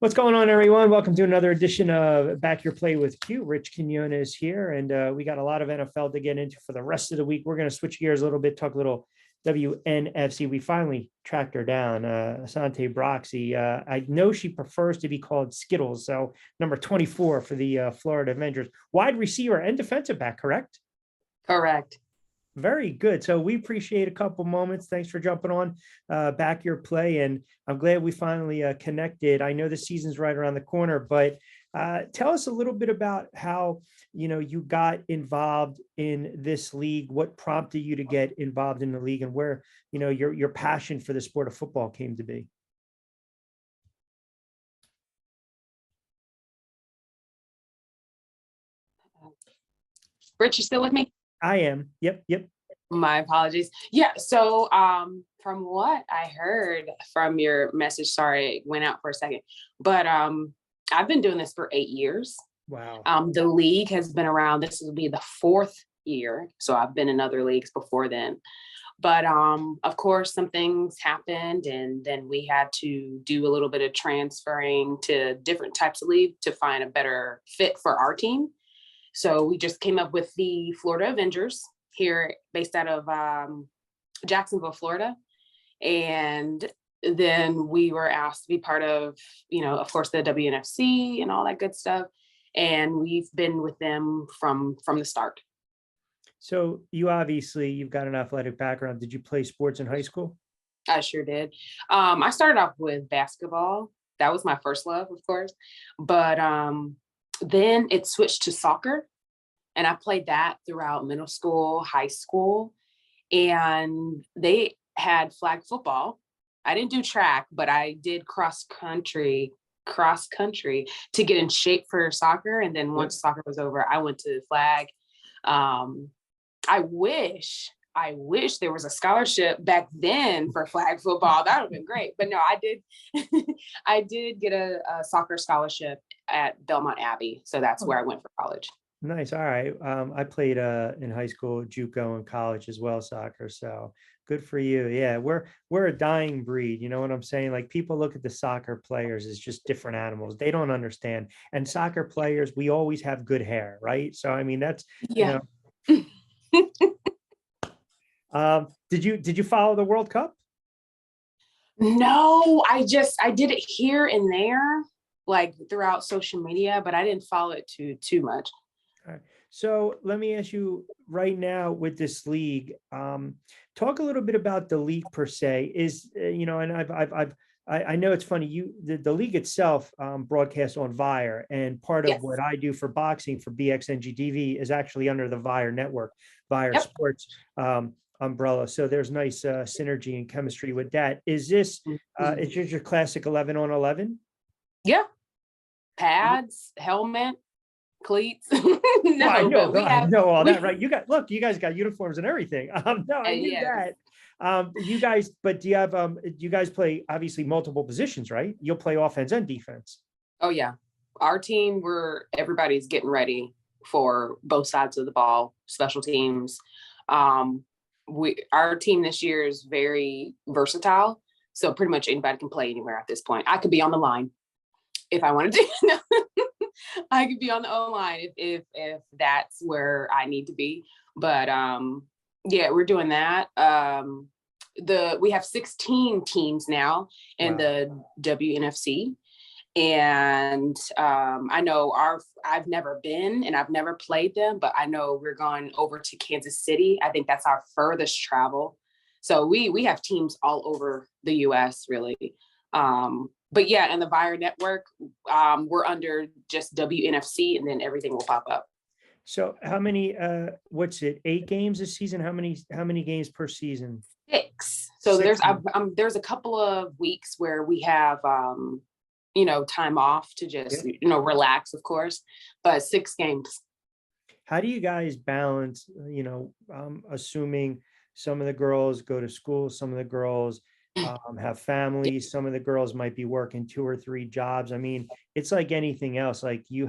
What's going on, everyone? Welcome to another edition of Back Your Play with Q. Rich Quinones here, and we got a lot of NFL to get into for the rest of the week. We're going to switch gears a little bit, talk a little WNFC. We finally tracked her down, Ashanti Broxey. I know she prefers to be called Skittlez, so number 24 for the Florida Avengers. Wide receiver and defensive back, correct? Correct. Very good. So we appreciate a couple moments. Thanks for jumping on Back Your Play. And I'm glad we finally connected. I know the season's right around the corner, but tell us a little bit about how, you got involved in this league, what prompted you to get involved in the league, and where, your passion for the sport of football came to be. Rich, you still with me? I am. Yep. My apologies. Yeah. So from what I heard from your message, sorry, it went out for a second, but I've been doing this for 8 years. Wow. The league has been around. This will be the 4th year. So I've been in other leagues before then. But of course, some things happened, and then we had to do a little bit of transferring to different types of league to find a better fit for our team. So we just came up with the Florida Avengers here, based out of Jacksonville, Florida. And then we were asked to be part of, of course, the WNFC and all that good stuff. And we've been with them from the start. So you've got an athletic background. Did you play sports in high school? I sure did. I started off with basketball. That was my first love, of course. But then it switched to soccer, and I played that throughout middle school, high school, and they had flag football. I didn't do track, but I did cross country to get in shape for soccer. And then once soccer was over, I went to flag. I wish there was a scholarship back then for flag football. That would have been great. But no, I did get a soccer scholarship at Belmont Abbey. So that's where I went for college. Nice. All right. I played in high school, JUCO, and college as well, soccer. So good for you. Yeah, we're a dying breed. You know what I'm saying? Like, people look at the soccer players as just different animals. They don't understand. And soccer players, we always have good hair, right? So I mean, that's Did you follow the World Cup? No, I did it here and there, like throughout social media, but I didn't follow it too much. All right. So let me ask you right now with this league, talk a little bit about the league per se. And I know it's funny. The league itself broadcasts on Vire, and part of what I do for boxing for BXNGTV is actually under the Vire network, Vire Sports umbrella. So there's nice synergy and chemistry with that. Is this is your classic 11 on 11? Yeah, pads, helmet, cleats. No, I know all that, right? You guys got uniforms and everything. No, I knew that. You guys, but do you guys play obviously multiple positions, right? You'll play offense and defense. Oh yeah. Our team, everybody's getting ready for both sides of the ball, special teams. Our team this year is very versatile. So pretty much anybody can play anywhere at this point. I could be on the line if I wanted to. I could be on the O-line if that's where I need to be. But yeah, we're doing that. We have 16 teams now in the WNFC. And I know I've never been and I've never played them, but I know we're going over to Kansas City. I think that's our furthest travel. So we have teams all over the US, really. But yeah, in the Vire network, we're under just WNFC, and then everything will pop up. So how many, 8 games this season? How many games per season? 6. So there's a couple of weeks where we have, time off to just, relax, of course, but 6 games. How do you guys balance, assuming some of the girls go to school, some of the girls have families, some of the girls might be working 2 or 3 jobs. I mean, it's like anything else. Like, you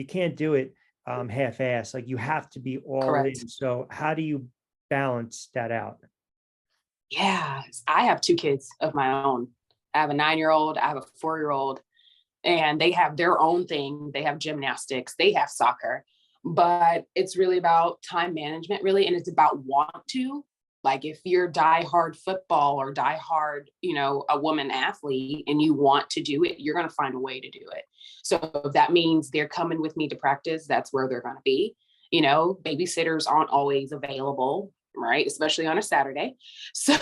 can't do it half-ass. Like, you have to be all in. So how do you balance that out? Yeah, I have 2 kids of my own. I have a 9-year-old, I have a 4-year-old, and they have their own thing. They have gymnastics, they have soccer, but it's really about time management, really. And it's about want to, like, if you're diehard football or diehard, a woman athlete and you want to do it, you're going to find a way to do it. So if that means they're coming with me to practice, that's where they're going to be. Babysitters aren't always available, right? Especially on a Saturday. So,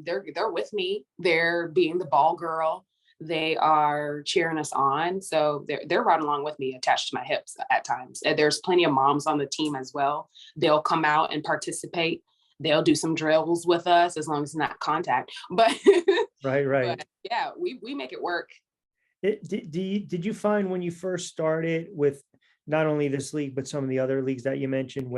they're with me. They're being the ball girl. They are cheering us on. So they're right along with me, attached to my hips at times. And there's plenty of moms on the team as well. They'll come out and participate. They'll do some drills with us as long as it's not contact. But Right. but yeah, we make it work. Did you find when you first started with not only this league, but some of the other leagues that you mentioned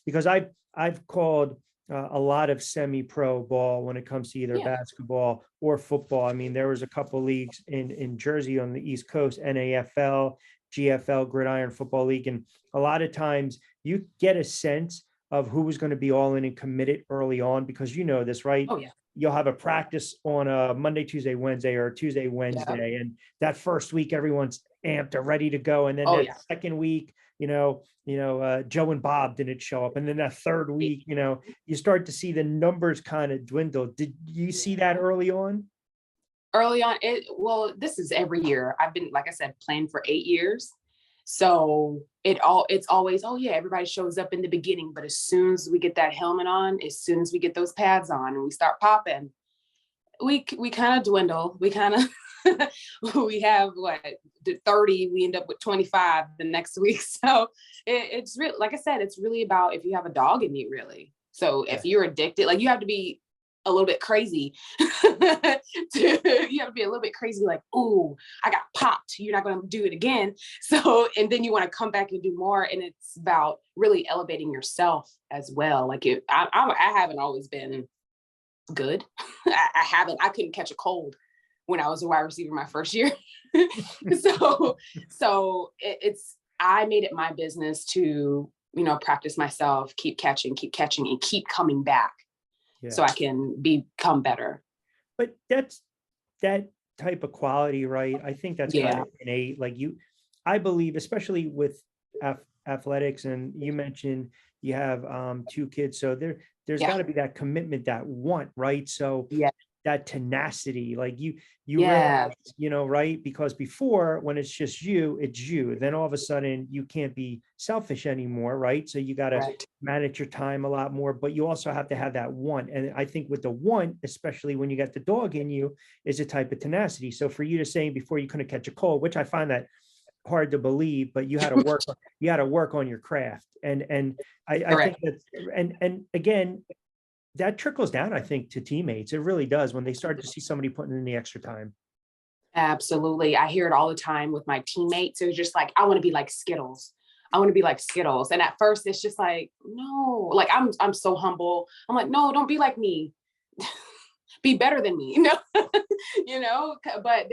because I've called a lot of semi-pro ball when it comes to either basketball or football. I mean, there was a couple leagues in Jersey on the East Coast, NAFL, GFL, Gridiron Football League. And a lot of times you get a sense of who was going to be all in and committed early on, because this, right? Oh yeah. You'll have a practice on a Monday, Tuesday, Wednesday, or Tuesday, Wednesday. Yeah. And that first week, everyone's amped or ready to go. And then second week, Joe and Bob didn't show up. And then that third week, you start to see the numbers kind of dwindle. Did you see that early on? Early on, this is every year. I've been, like I said, playing for 8 years. So it's always, oh yeah, everybody shows up in the beginning, but as soon as we get that helmet on, as soon as we get those pads on and we start popping, we kind of dwindle. We kind of, we have 30, we end up with 25 the next week. So it's really, like I said, it's really about if you have a dog in you, really. So if you're addicted, like, you have to be a little bit crazy. You have to be a little bit crazy, like, oh, I got popped, you're not going to do it again. So, and then you want to come back and do more. And it's about really elevating yourself as well. Like, I haven't always been good. I couldn't catch a cold when I was a wide receiver my first year. so I made it my business to, practice myself, keep catching and keep coming back. So I can become better. But that's that type of quality, right? I think that's kind of innate. Like I believe, especially with athletics, and you mentioned you have 2 kids, so there's got to be that commitment, that want, right? So that tenacity, like you realize, right? Because before, when it's just you, it's you. Then all of a sudden you can't be selfish anymore, right? So you got to manage your time a lot more, but you also have to have that want. And I think with the want, especially when you got the dog in you, is a type of tenacity. So for you to say before you couldn't catch a cold, which I find that hard to believe, but you had to work on your craft. And I think that, and again, that trickles down, I think, to teammates. It really does, when they start to see somebody putting in the extra time. Absolutely. I hear it all the time with my teammates. It was just like, I want to be like Skittlez. I want to be like Skittlez. And at first it's just like, no, like, I'm so humble. I'm like, no, don't be like me. Be better than me, but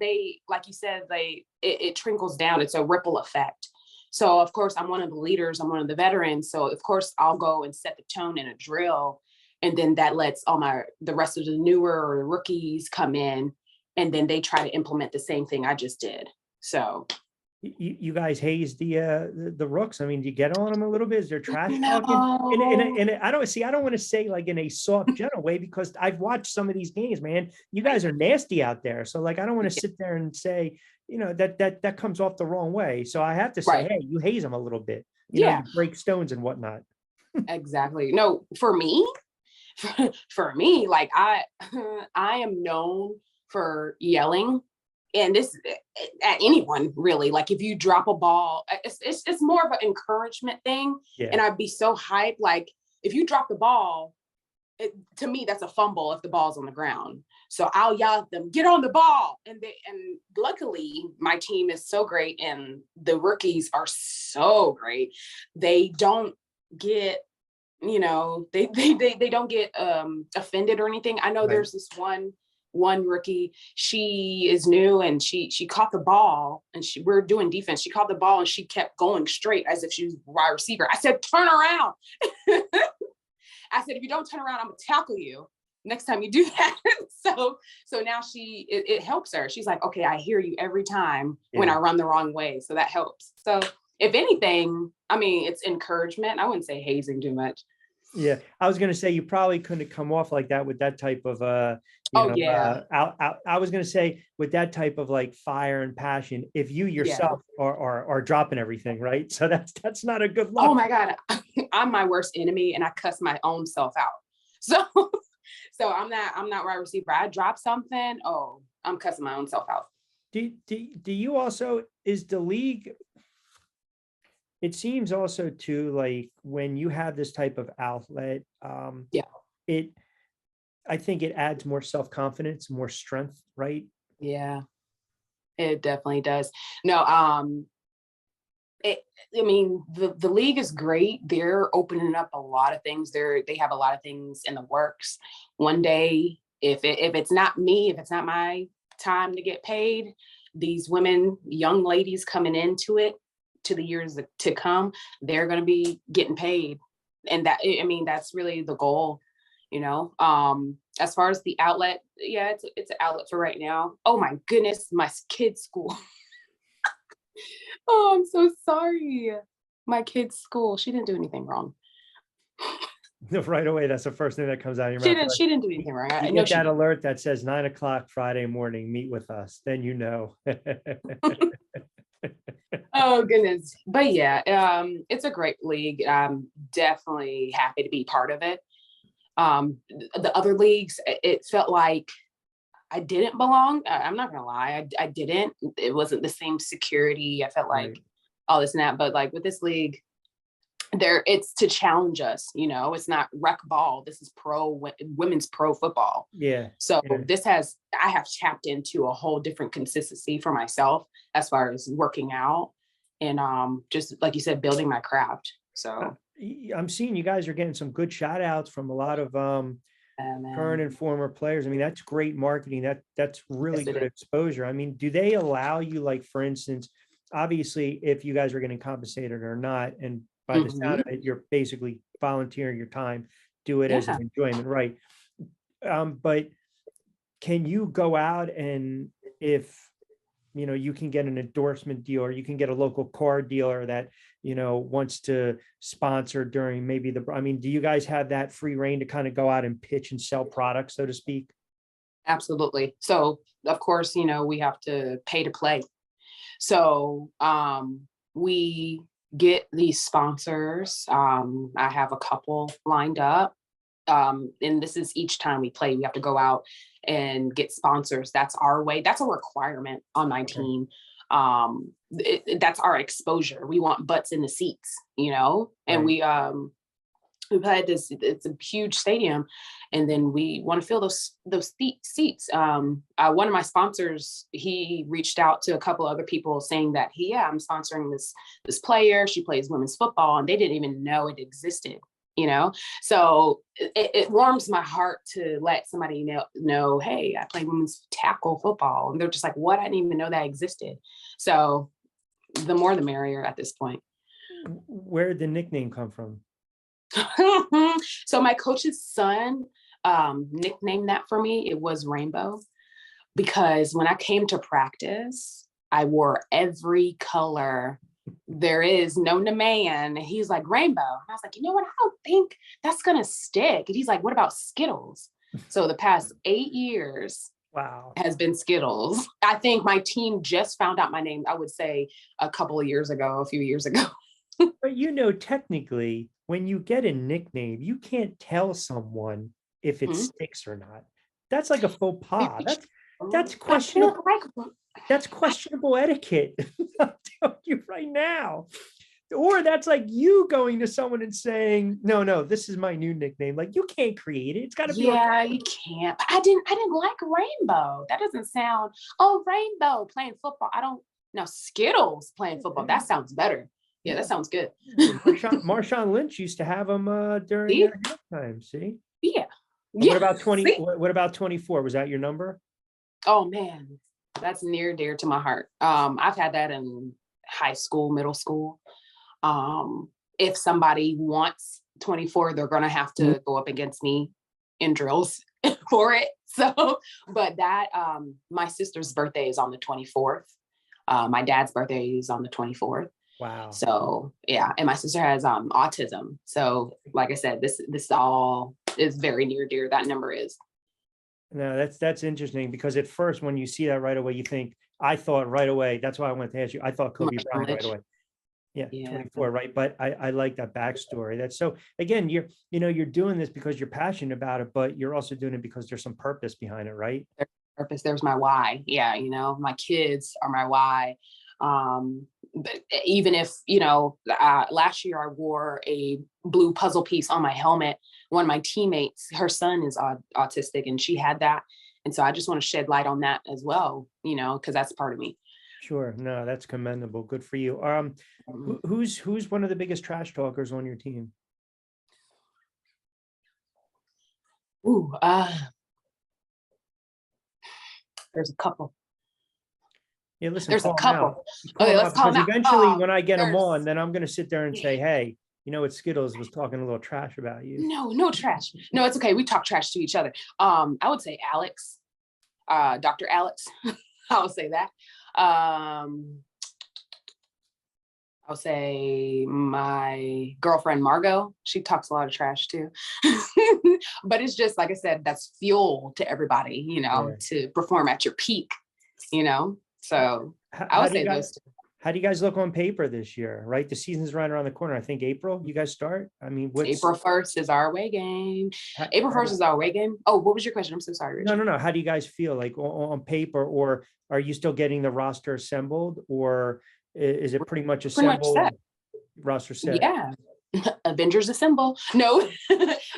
they, like you said, it trickles down. It's a ripple effect. So of course I'm one of the leaders, I'm one of the veterans. So of course I'll go and set the tone in a drill. And then that lets the rest of the newer or rookies come in, and then they try to implement the same thing I just did. So you guys haze the rooks. I mean, do you get on them a little bit? Is there trash talking? And I don't want to say like in a soft, gentle way, because I've watched some of these games, man. You guys are nasty out there. So like, I don't want to sit there and say, that comes off the wrong way. So I have to say, hey, you haze them a little bit. You break stones and whatnot. Exactly. No, for me, like I am known for yelling, and this at anyone really. Like, if you drop a ball, it's more of an encouragement thing. And I'd be so hyped. Like, if you drop the ball, to me, that's a fumble if the ball's on the ground. So I'll yell at them, get on the ball. And luckily my team is so great, and the rookies are so great. They don't get, they don't get offended or anything. I know there's this one rookie, she is new, and she caught the ball, and we're doing defense. She caught the ball and she kept going straight as if she was a wide receiver. I said, turn around. I said, if you don't turn around, I'm gonna tackle you. next time you do that. So now it helps her. She's like, okay, I hear you every time when I run the wrong way. So that helps. So if anything, I mean, it's encouragement. I wouldn't say hazing too much. Yeah, I was going to say you probably couldn't come off like that with that type of I was going to say with that type of like fire and passion, if you yourself are dropping everything, right? So that's not a good look. Oh my God, I'm my worst enemy, and I cuss my own self out. So I'm not wide receiver. I drop something, oh, I'm cussing my own self out. Do you also, is the league? It seems also too, like when you have this type of outlet, I think it adds more self-confidence, more strength, right? Yeah, it definitely does. No, I mean, the league is great. They're opening up a lot of things. They have a lot of things in the works. One day, if it's not me, if it's not my time to get paid, these women, young ladies coming into it, to the years to come, they're going to be getting paid. And that, I mean, that's really the goal, you know. As far as the outlet, yeah, it's an outlet for right now. Oh my goodness, my kid's school. Oh, I'm so sorry. My kid's school, she didn't do anything wrong. Right away, that's the first thing that comes out of your mouth. She didn't do anything wrong. You get that alert that says 9 o'clock Friday morning, meet with us. Then you know. Oh goodness. But yeah, it's a great league. I'm definitely happy to be part of it. The other leagues, it felt like I didn't belong. I'm not gonna lie, I didn't. It wasn't the same security. I felt like all this and that, but like with this league, it's to challenge us, you know. It's not rec ball. This is women's pro football. Yeah. So I have tapped into a whole different consistency for myself as far as working out and just like you said, building my craft. So I'm seeing you guys are getting some good shout outs from a lot of current and former players. I mean, that's great marketing. That's really good exposure. I mean, do they allow you, like, for instance, obviously if you guys are getting compensated or not, and by the sound of it, you're basically volunteering your time, do it as an enjoyment, right? But can you go out, and if you know, you can get an endorsement deal, or you can get a local car dealer that, you know, wants to sponsor during maybe I mean, do you guys have that free reign to kind of go out and pitch and sell products, so to speak? Absolutely. So of course, you know, we have to pay to play. So we get these sponsors. I have a couple lined up. And this is each time we play, we have to go out and get sponsors. That's our way. That's a requirement on my team. That's our exposure. We want butts in the seats, you know, and we've had this, it's a huge stadium, and then we want to fill those seats. One of my sponsors, he reached out to a couple other people saying that I'm sponsoring this player. She plays women's football, and they didn't even know it existed, you know? So it warms my heart to let somebody know, hey, I play women's tackle football. And they're just like, what? I didn't even know that existed. So the more the merrier at this point. Where did the nickname come from? So my coach's son nicknamed that for me. It was Rainbow, because when I came to practice, I wore every color there is known to man. And he's like, Rainbow. And I was like, you know what? I don't think that's going to stick. And he's like, what about Skittlez? So the past 8 years has been Skittlez. I think my team just found out my name, I would say a few years ago. But you know, technically, when you get a nickname, you can't tell someone if it sticks or not. That's like a faux pas. That's questionable. That's questionable etiquette. I'm telling you right now. Or that's like you going to someone and saying, no, this is my new nickname. Like, you can't create it. It's got to be. Yeah, you can't. I didn't like Rainbow. That doesn't sound, Rainbow playing football. Now Skittlez playing football. That sounds better. Yeah, that sounds good. Marshawn Lynch used to have them during their time. See? Yeah. What about 20? What about 24? Was that your number? Oh man, that's near and dear to my heart. I've had that in high school, middle school. If somebody wants 24, they're gonna have to go up against me in drills. for it. So, but that, my sister's birthday is on the 24th. My dad's birthday is on the 24th. Wow. So yeah, and my sister has autism. So like I said, this all is very near dear. That number is. No, that's interesting, because at first when you see that right away, you think, I thought right away, that's why I wanted to ask you, I thought Kobe Bryant right away. Yeah, Yeah. 24, right? But I like that backstory. That's so, again, you're doing this because you're passionate about it, but you're also doing it because there's some purpose behind it, right? There's purpose. There's my why. Yeah, my kids are my why. But even if last year I wore a blue puzzle piece on my helmet. One of my teammates, her son is autistic, and she had that, and so I just want to shed light on that as well, because that's part of me. Sure. No, that's commendable. Good for you. Who's one of the biggest trash talkers on your team? Ooh, there's a couple. Yeah, listen, There's a call 'em out. couple. Call Okay, 'em let's out, call because them out. eventually when I get them There's on, then I'm going to sit there and say, hey, what, Skittlez was talking a little trash about you. no trash. No, it's okay. We talk trash to each other. I would say Alex, Dr. Alex. I'll say that. I'll say my girlfriend Margot. She talks a lot of trash too. But it's just, like I said, that's fuel to everybody, Yeah. to perform at your peak, So I would say those two. How do you guys look on paper this year, right? The season's right around the corner. I think April, you guys start. I mean, April 1st is our away game. April 1st is our away game. Oh, what was your question? I'm so sorry, Richard. No. How do you guys feel like on paper, or are you still getting the roster assembled, or is it pretty much assembled? Set. Roster set. Yeah. Avengers assemble. No,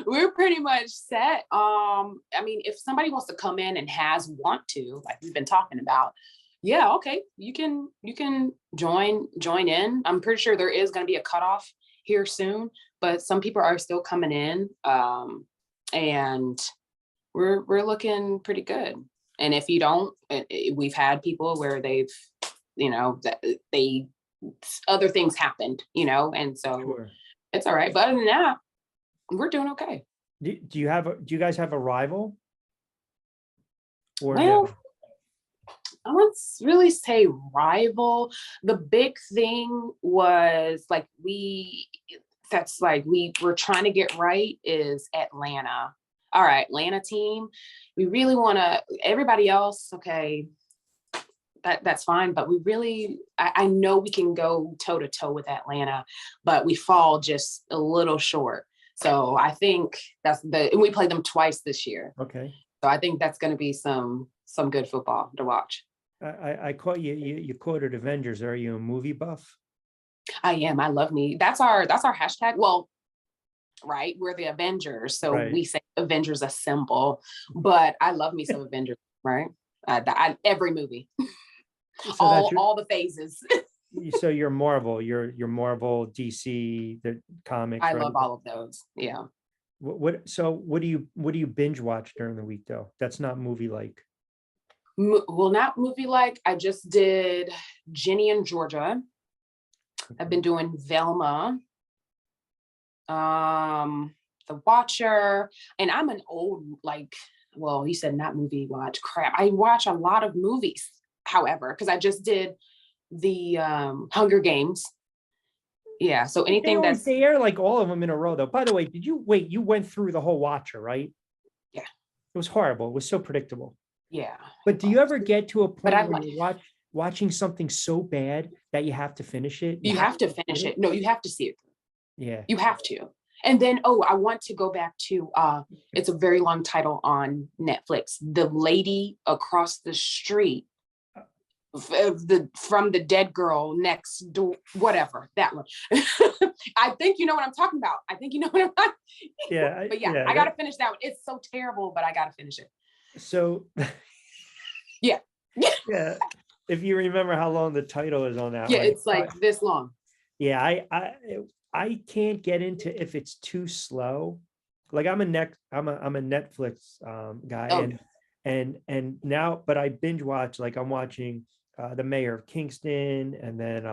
we're pretty much set. I mean, if somebody wants to come in and want to, like we've been talking about, yeah, okay, you can join in. I'm pretty sure there is going to be a cutoff here soon, but some people are still coming in, and we're looking pretty good. And if you don't, we've had people where they've, other things happened, and so sure. It's all right. But other than that, we're doing okay. Do you guys have a rival? Or well, no? I wouldn't really say rival. The big thing was we were trying to get right is Atlanta. All right, Atlanta team. We really want to, everybody else, okay, that's fine. But we really, I know we can go toe to toe with Atlanta, but we fall just a little short. So I think and we played them twice this year. Okay. So I think that's going to be some good football to watch. I caught you quoted Avengers. Are you a movie buff? I am. I love me. That's our hashtag. Well, right. We're the Avengers. So right. We say Avengers assemble, but I love me some Avengers, right? Every movie. So all the phases. So you're Marvel, you're Marvel, DC, the comics. I love all of those. Yeah. So what do you binge watch during the week though? That's not movie like. Well, not movie like. I just did Ginny and Georgia. Okay. I've been doing Velma, The Watcher, and I'm an old you said not movie watch. Crap. I watch a lot of movies, however, because I just did the Hunger Games. Yeah. So anything they air like all of them in a row though. By the way, you went through the whole Watcher, right? Yeah. It was horrible. It was so predictable. Yeah. But do you ever get to a point where you're watching something so bad that you have to finish it? You have to finish it. No, you have to see it. Yeah. You have to. And then, I want to go back to, it's a very long title on Netflix. The Lady Across the Street, from the dead girl next door, whatever, that one. I think you know what I'm talking about. Yeah. But yeah, I got to finish that one. It's so terrible, but I got to finish it. So yeah. Yeah. If you remember how long the title is on that. Yeah, it's this long. Yeah, I can't get into if it's too slow. Like I'm a Netflix guy, and now, but I binge watch, like I'm watching The Mayor of Kingston, and then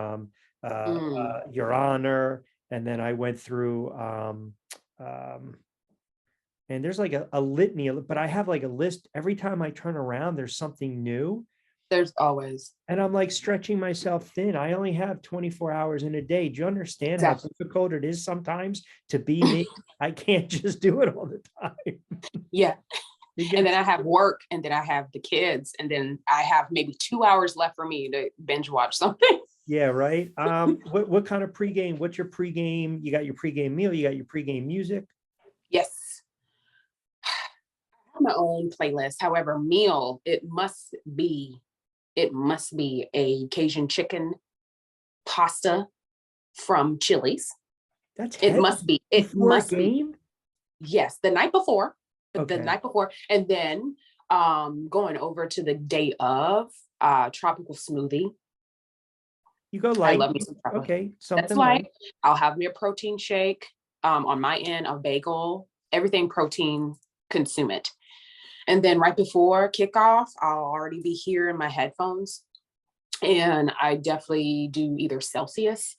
Your Honor, and then I went through and there's like a litany, but I have like a list. Every time I turn around, there's something new. There's always. And I'm like stretching myself thin. I only have 24 hours in a day. Do you understand how Exactly. difficult it is sometimes to be me? I can't just do it all the time. Yeah. It And then gets, I have work, and then I have the kids, and then I have maybe 2 hours left for me to binge watch something. yeah, right. What kind of pregame? What's your pregame? You got your pregame meal, you got your pregame music. Yes. I have my own playlist. However, meal, it must be a Cajun chicken pasta from Chili's. That's It heavy must be. It before a must be. game. Yes, the night before. The Okay. night before. And then going over to the day of tropical smoothie. You go I light. love me some tropical. Okay, That's something light. light. I'll have me a protein shake. On my end, a bagel, everything protein, consume it. And then right before kickoff, I'll already be here in my headphones. And I definitely do either Celsius,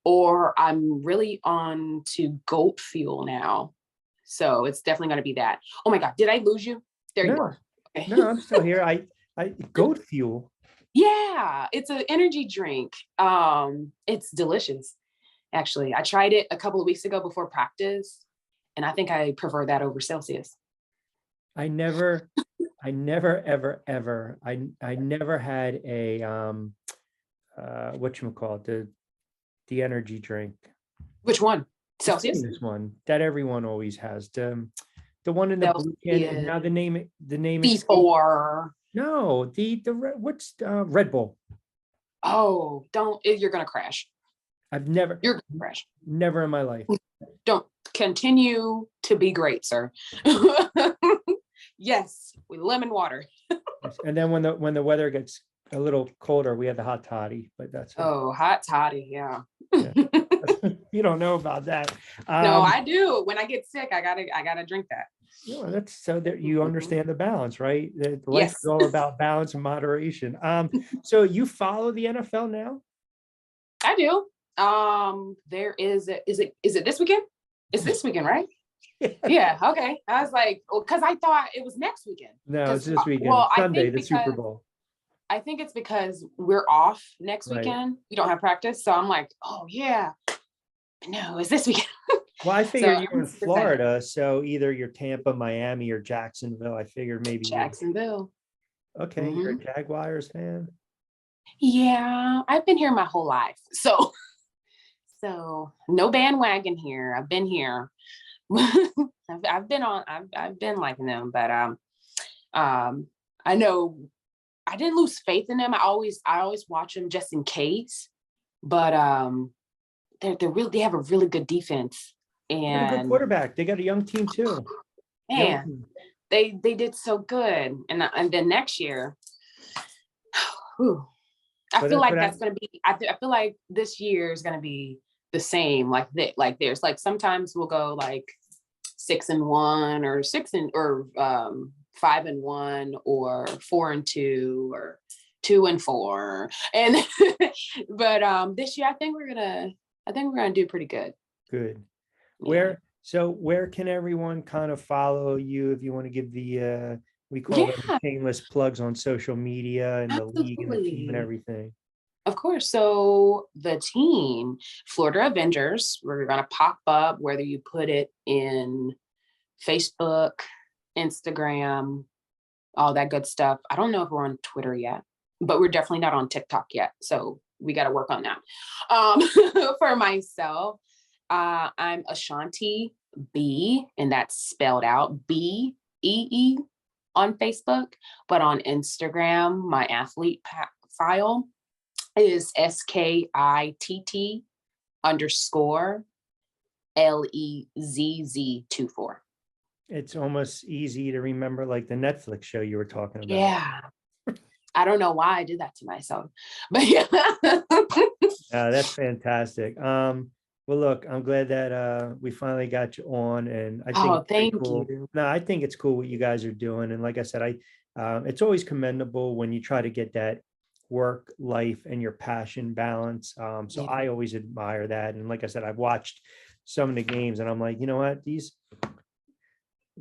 or I'm really on to goat fuel now. So it's definitely going to be that. Oh my God, did I lose you? There you No, are. Okay. no, I'm still here. I goat fuel. Yeah, it's an energy drink. It's delicious. Actually, I tried it a couple of weeks ago before practice, and I think I prefer that over Celsius. I never, ever, ever, I never had a whatchamacallit, the energy drink. Which one? The Celsius? famous one that everyone always has. The one in the blue can, and now Celsius. the name escapes. Before. No, the what's Red Bull. Oh, don't, you're gonna crash. I've You're gonna crash. never in my life. Don't continue to be great, sir. Yes, with lemon water. And then when the weather gets a little colder, we have the hot toddy, but that's it. Oh, hot toddy, yeah. Yeah. You don't know about that. No, I do. When I get sick, I gotta drink that. You know, that's so that you understand the balance, right? That life Yes. is all about balance and moderation. So you follow the NFL now? I do. There is it this weekend? It's this weekend, right? Yeah. Okay. I was like, well, because I thought it was next weekend. No, it's this weekend. Well, Sunday, the Super Bowl. I think it's because we're off next Right. weekend. We don't have practice, so I'm like, oh yeah. No, it's this weekend. Well, I figured So you were in I'm super excited. Florida, so either you're Tampa, Miami, or Jacksonville. I figured maybe Jacksonville. okay, you're a Jaguars fan. Yeah, I've been here my whole life. So no bandwagon here. I've been here. I've been liking them, but I know I didn't lose faith in them. I always watch them just in case, but they have a really good defense, They got a good and quarterback. They got a young team too. man, they did so good, and then next year, whew, I feel like that's gonna be. I feel like this year is gonna be the same. Like there's like sometimes we'll go like 6-1 or 5-1 or 4-2 or 2-4, and but this year I think we're gonna do pretty good. Good. Yeah. Where can everyone kind of follow you if you want to give the we call them shameless plugs on social media and the league and the team and everything? Of course. So the team, Florida Avengers, we're gonna pop up whether you put it in Facebook, Instagram, all that good stuff. I don't know if we're on Twitter yet, but we're definitely not on TikTok yet. So we got to work on that. For myself, I'm Ashanti B, and that's spelled out BEE on Facebook, but on Instagram, my athlete file is SKITT _ LEZZ24. It's almost easy to remember, like the Netflix show you were talking about. Yeah. I don't know why I did that to myself, but yeah. That's fantastic. Well, look, I'm glad that we finally got you on, and I think it's thank cool. you. No, I think it's cool what you guys are doing, and like I said, it's always commendable when you try to get that work life and your passion balance. So I always admire that, and like I said, I've watched some of the games, and I'm like, you know what,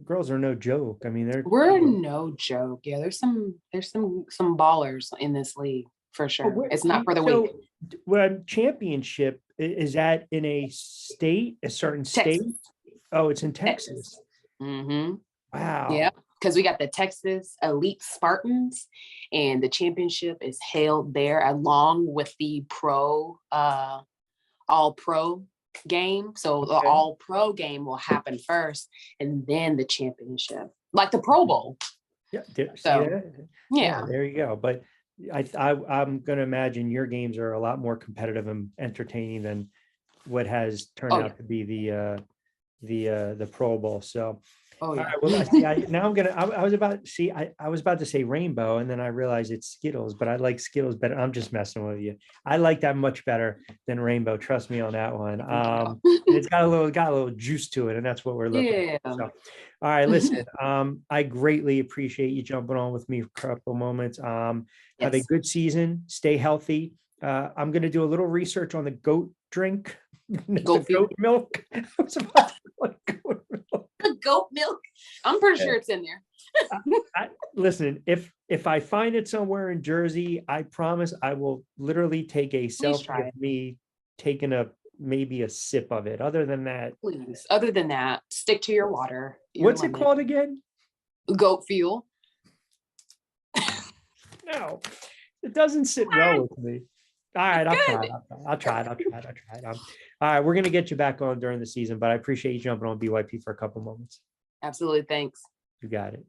girls are no joke. I mean, We're no joke. Yeah, there's some ballers in this league for but sure. It's not for the weak. when championship, is that in a certain state? Texas. Oh, it's in Texas. Texas. Mm-hmm. Wow. Yeah, because we got the Texas Elite Spartans, and the championship is held there along with the all pro game. So the Okay. all pro game will happen first, and then the championship, like the Pro Bowl. Yeah. So, yeah. There you go. But I'm going to imagine your games are a lot more competitive and entertaining than what has turned out to be the Pro Bowl. So, Oh all yeah. right, well, now I was about to see, I was about to say rainbow, and then I realized it's Skittles, but I like Skittles better. I'm just messing with you. I like that much better than rainbow. Trust me on that one. And it's got a little juice to it, and that's what we're looking for. So, all right, listen, I greatly appreciate you jumping on with me for a couple moments. Have a good season. Stay healthy. I'm going to do a little research on the goat drink, Goat milk. I was about to like goat milk. Goat milk. I'm pretty sure it's in there. Listen, if I find it somewhere in Jersey, I promise I will literally take a selfie of me taking maybe a sip of it. Other than that, please. Other than that, stick to your water. What's it called again? Goat fuel. No, it doesn't sit well with me. All right, I'll try it. All right, we're gonna get you back on during the season, but I appreciate you jumping on BYP for a couple moments. Absolutely, thanks. You got it.